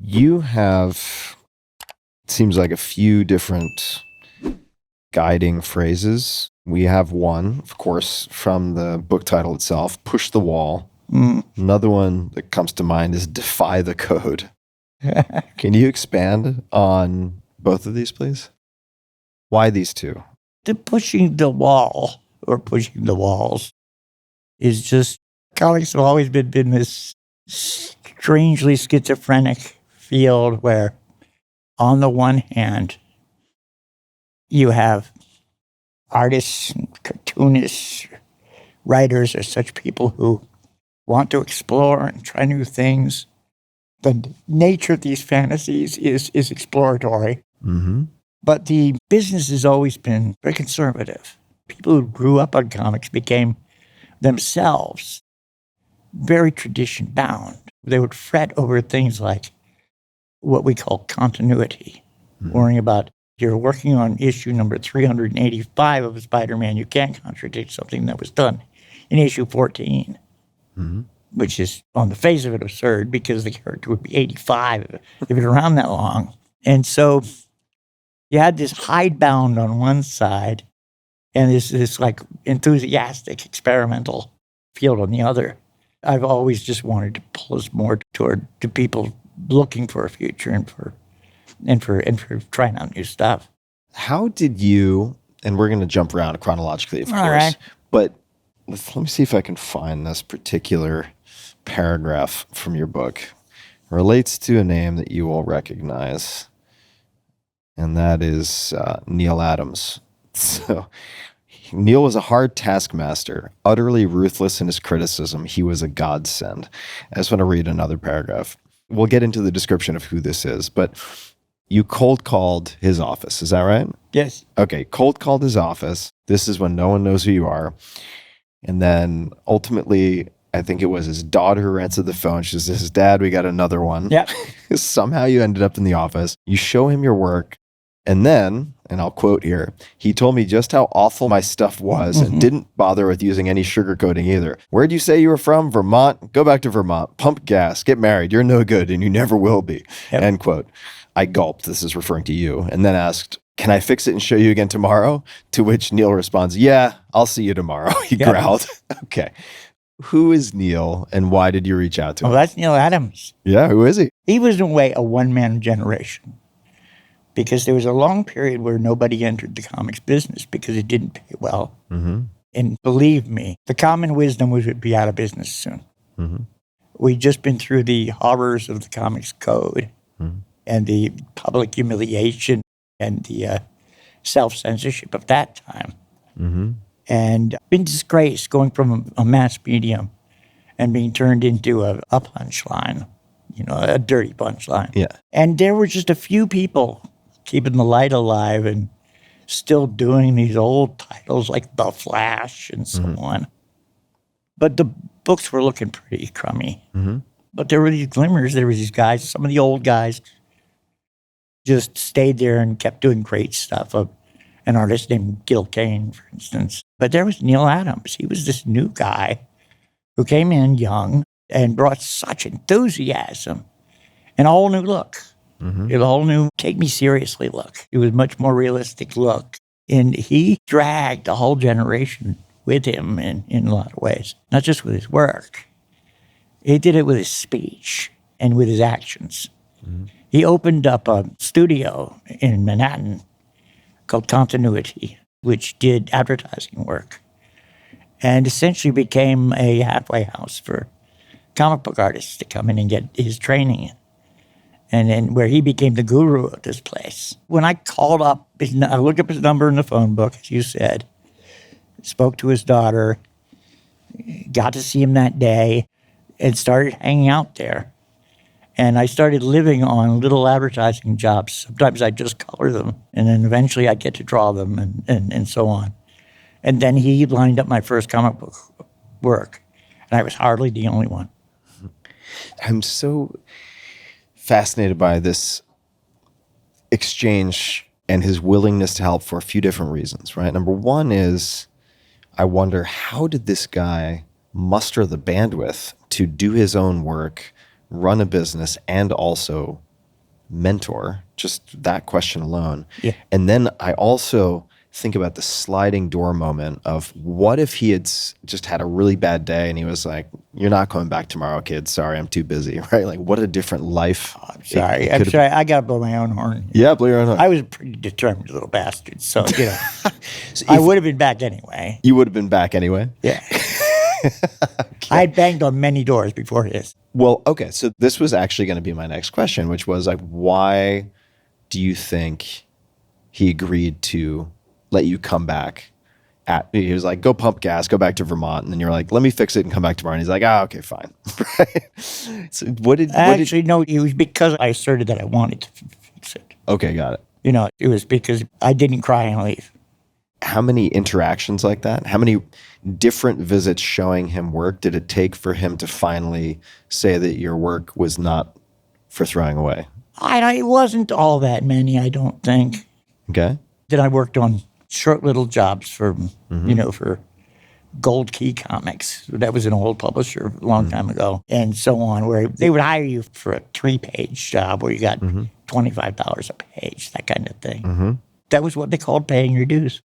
You have, it seems like, a few different guiding phrases. We have one, of course, from the book title itself, Push the Wall. Another one that comes to mind is Defy the Code. Can you expand on both of these, please? Why these two? The pushing the wall or pushing the walls is just, comics have always been this strangely schizophrenic field where, on the one hand, you have artists, cartoonists, writers, or such people who want to explore and try new things. The nature of these fantasies is exploratory. Mm-hmm. But the business has always been very conservative. People who grew up on comics became themselves very tradition bound. They would fret over things like what we call continuity, worrying about, you're working on issue number 385 of Spider-Man, you can't contradict something that was done in issue 14, which is, on the face of it, absurd because the character would be 85 if it were around that long. And so you had this hidebound on one side and this like enthusiastic experimental field on the other. I've always just wanted to pull us more toward to people looking for a future and for trying out new stuff. How did you, and we're going to jump around chronologically, of course, right. But let me see if I can find this particular paragraph from your book. It relates to a name that you will recognize, and that is Neal Adams. So Neal was a hard taskmaster, utterly ruthless in his criticism. He was a godsend. I just want to read another paragraph. We'll get into the description of who this is, but you cold called his office. Is that right? Yes. Okay, cold called his office. This is when no one knows who you are. And then ultimately, I think it was his daughter who answered the phone. She says, Dad, we got another one. Yep. Somehow you ended up in the office. You show him your work. And then, and I'll quote here, he told me just how awful my stuff was and didn't bother with using any sugarcoating either. Where'd you say you were from? Vermont? Go back to Vermont. Pump gas. Get married. You're no good and you never will be. Yep. End quote. I gulped. This is referring to you. And then asked, can I fix it and show you again tomorrow? To which Neal responds, yeah, I'll see you tomorrow. He growled. Okay. Who is Neal and why did you reach out to him? Well, that's Neal Adams. Yeah, who is he? He was, in a way, a one-man generation because there was a long period where nobody entered the comics business because it didn't pay well. And believe me, the common wisdom was we'd be out of business soon. We'd just been through the horrors of the comics code and the public humiliation and the self-censorship of that time. And been disgraced going from a mass medium and being turned into a punchline, a dirty punchline. Yeah. And there were just a few people keeping the light alive and still doing these old titles like The Flash and so on. But the books were looking pretty crummy. But there were these glimmers. There were these guys, some of the old guys just stayed there and kept doing great stuff. An artist named Gil Kane, for instance. But there was Neal Adams. He was this new guy who came in young and brought such enthusiasm and a whole new look. A whole new take me seriously look. It was a much more realistic look. And he dragged a whole generation with him in a lot of ways, not just with his work. He did it with his speech and with his actions. He opened up a studio in Manhattan called Continuity, which did advertising work and essentially became a halfway house for comic book artists to come in and get his training. And then where he became the guru of this place. When I called up, I looked up his number in the phone book, as you said, spoke to his daughter, got to see him that day, and started hanging out there. And I started living on little advertising jobs. Sometimes I'd just color them, and then eventually I'd get to draw them and so on. And then he lined up my first comic book work, and I was hardly the only one. I'm so fascinated by this exchange and his willingness to help for a few different reasons, right? Number one is, I wonder, how did this guy muster the bandwidth to do his own work, run a business, and also mentor, just that question alone. Yeah. And then I also think about the sliding door moment of what if he had just had a really bad day and he was like, you're not coming back tomorrow, kid. Sorry, I'm too busy, right? Like, what a different life. I'm sorry. I got to blow my own horn. Yeah, blow your own horn. I was a pretty determined little bastard. So, I would have been back anyway. You would have been back anyway? Yeah. I had banged on many doors before his. Well, okay. So this was actually going to be my next question, which was like, why do you think he agreed to let you come back? He was like, go pump gas, go back to Vermont. And then you're like, let me fix it and come back tomorrow. And he's like, okay, fine. Right? So No, it was because I asserted that I wanted to fix it. Okay, got it. It was because I didn't cry and leave. How many interactions like that? How many different visits showing him work did it take for him to finally say that your work was not for throwing away? It wasn't all that many, I don't think. Okay. Then I worked on short little jobs for, for Gold Key Comics. That was an old publisher a long time ago, and so on, where they would hire you for a 3-page job where you got $25 a page, that kind of thing. That was what they called paying your dues.